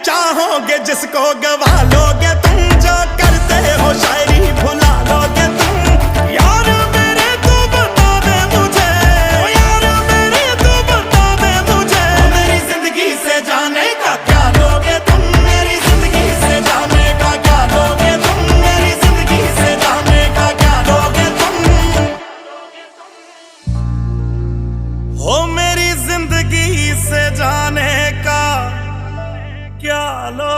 चाहोगे जिसको गवा लोगे तुम, जो करते हो शायरी भुला लोगे तुम। यार मेरे तू बता दे मुझे, यार मेरे तू बता दे मुझे, मेरी जिंदगी से जाने का क्या लोगे तुम, मेरी जिंदगी से जाने का क्या लोगे तुम, मेरी जिंदगी से जाने का क्या लोगे तुम। हो मेरी जिंदगी से जाने का क्या लो